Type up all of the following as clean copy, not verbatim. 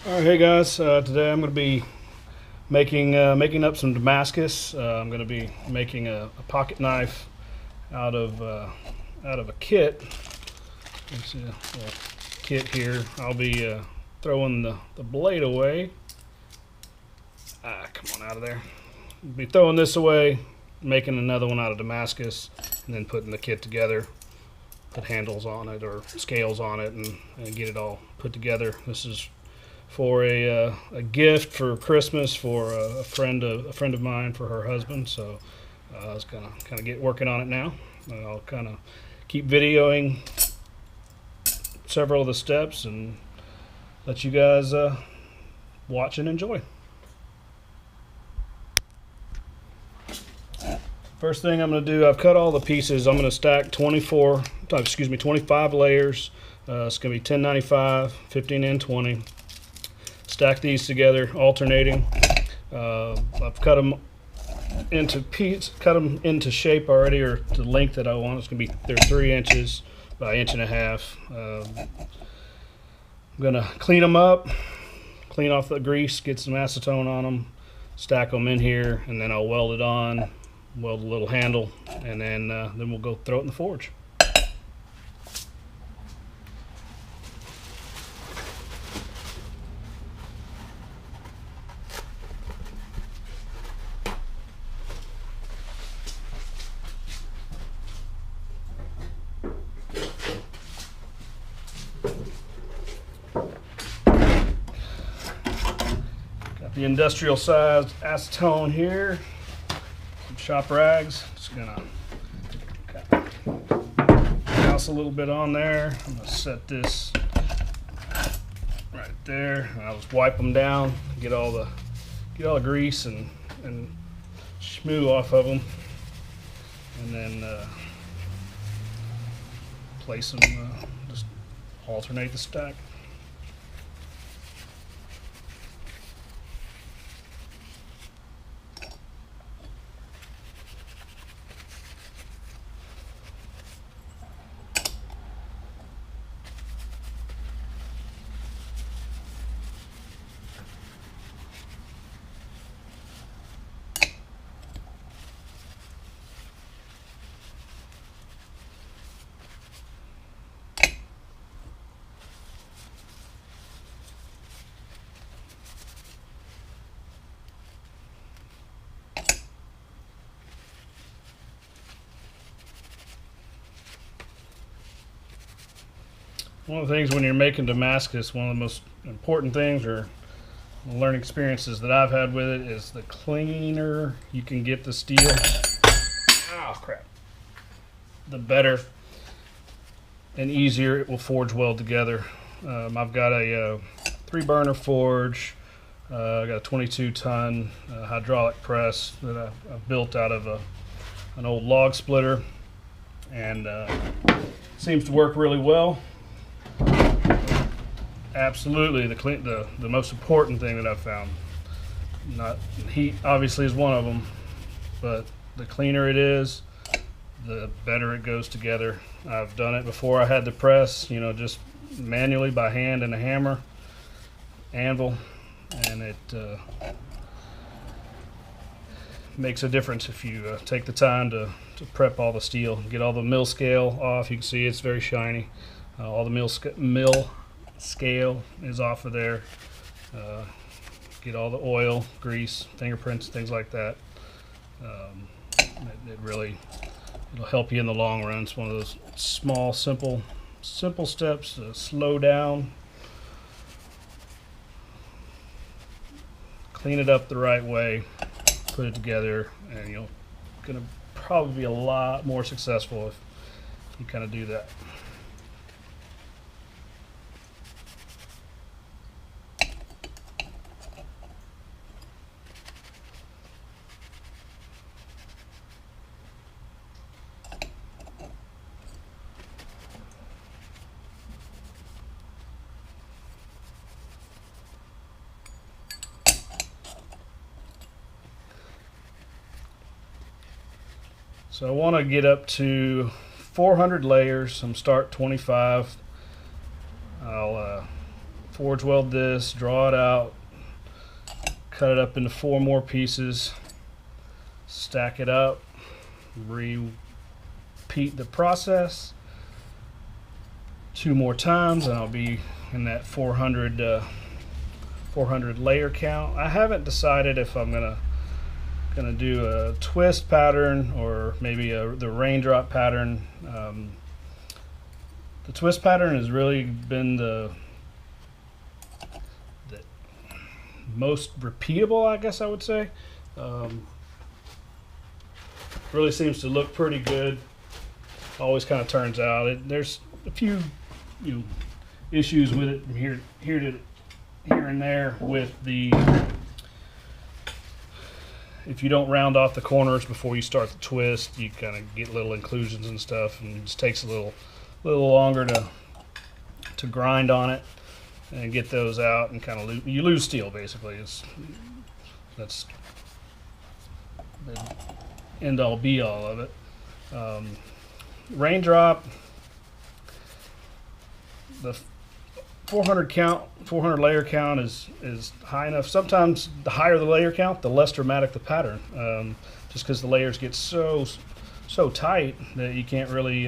All right, hey guys. Today I'm going to be making up some Damascus. I'm going to be making a pocket knife out of a kit. Let's see, a little kit here. I'll be throwing the blade away. Come on out of there. I'll be throwing this away, making another one out of Damascus, and then putting the kit together. Put handles on it or scales on it, and get it all put together. This is for a gift for Christmas for a friend of mine for her husband. So I was gonna kind of get working on it now. I'll kind of keep videoing several of the steps and let you guys watch and enjoy. First thing I'm going to do, I've cut all the pieces. I'm going to stack 25 layers. It's going to be 1095, 15 and 20. Stack these together, alternating. I've cut them into shape already, or the length that I want. It's going to be they're 3 inches by 1.5 inches. I'm going to clean them up, clean off the grease, get some acetone on them, stack them in here, and then I'll weld it on, weld a little handle, and then we'll go throw it in the forge. The industrial sized acetone here, some shop rags. Just gonna douse a little bit on there. I'm gonna set this right there. I'll just wipe them down, get all the grease and schmoo off of them, and then place them. Just alternate the stack. One of the things when you're making Damascus, one of the most important things or learning experiences that I've had with it is the cleaner you can get the steel, the better and easier it will forge weld together. I've got a 3-burner forge. I got a 22-ton hydraulic press that I've built out of an old log splitter, and seems to work really well. Absolutely, the most important thing that I've found. Not heat, obviously, is one of them, but the cleaner it is, the better it goes together. I've done it before. I had the press, just manually by hand and a hammer, anvil, and it makes a difference if you take the time to prep all the steel, get all the mill scale off. You can see it's very shiny. All the mill scale is off of there. Get all the oil, grease, fingerprints, things like that. It'll help you in the long run. It's one of those small, simple steps to slow down, clean it up the right way, put it together, and you're gonna probably be a lot more successful if you kind of do that. So I want to get up to 400 layers. I'm start 25. I'll forge weld this, draw it out, cut it up into 4 more pieces, stack it up, repeat the process 2 more times, and I'll be in that 400 layer count. I haven't decided if I'm gonna do a twist pattern or maybe the raindrop pattern. The twist pattern has really been the most repeatable, I guess I would say. Really seems to look pretty good. Always kind of turns out. There's a few issues with it from here and there with the, if you don't round off the corners before you start the twist, you kind of get little inclusions and stuff, and it just takes a little longer to grind on it and get those out, and kind of you lose steel basically. That's the end all be all of it. Raindrop, the 400 layer count is high enough. Sometimes the higher the layer count, the less dramatic the pattern, just because the layers get so tight that you can't really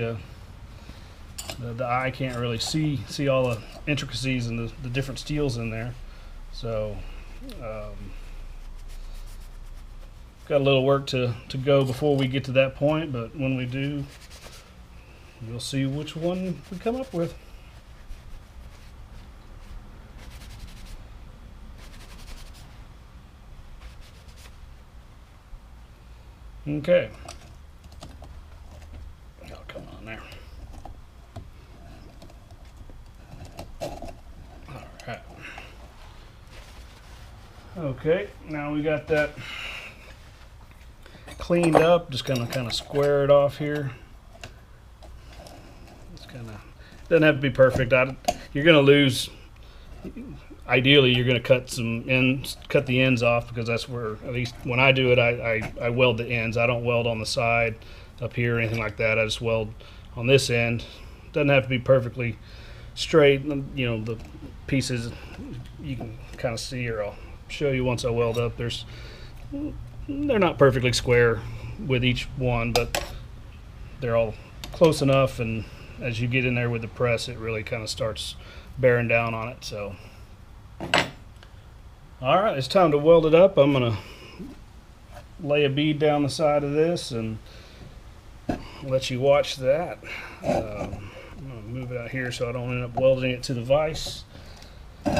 the eye can't really see all the intricacies and the different steels in there. So got a little work to go before we get to that point, but when we do, you'll see which one we come up with. Okay. Oh, come on there. All right. Okay, now we got that cleaned up. Just gonna kind of square it off here. It's kind of, doesn't have to be perfect. You're gonna lose. Ideally, you're going to cut the ends off, because that's where, at least when I do it, I weld the ends. I don't weld on the side up here or anything like that. I just weld on this end. Doesn't have to be perfectly straight. The pieces you can kind of see, or I'll show you once I weld up. They're not perfectly square with each one, but they're all close enough. And as you get in there with the press, it really kind of starts bearing down on it. So. Alright, it's time to weld it up. I'm going to lay a bead down the side of this and let you watch that. I'm going to move it out here so I don't end up welding it to the vise. I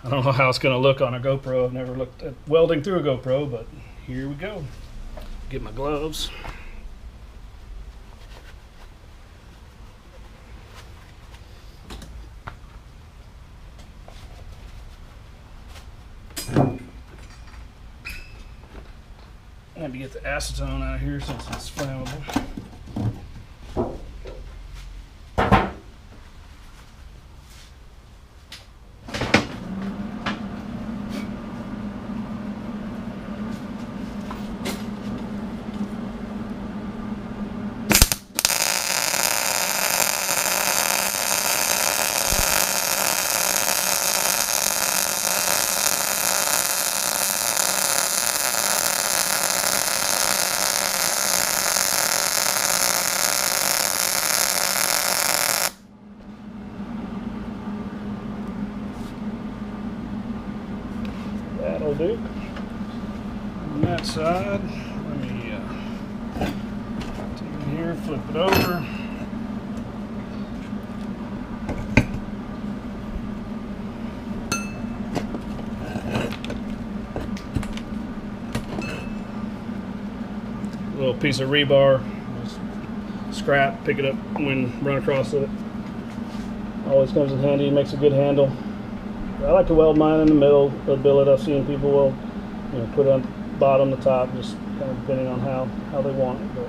don't know how it's going to look on a GoPro. I've never looked at welding through a GoPro, but here we go. Get my gloves. I had to get the acetone out of here since it's flammable. That'll do. On that side, let me take it here, flip it over. A little piece of rebar, just scrap, pick it up when run across it. Always comes in handy, makes a good handle. I like to weld mine in the middle of the billet. I've seen people weld, put it on the bottom, the top, just kind of depending on how they want it. But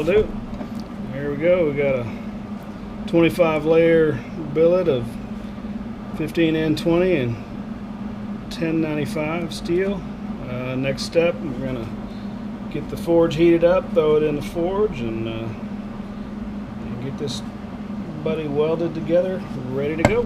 That'll do it. There we go. We got a 25 layer billet of 15N20 and 1095 steel. Next step, we're gonna get the forge heated up, throw it in the forge, and get this buddy welded together, ready to go.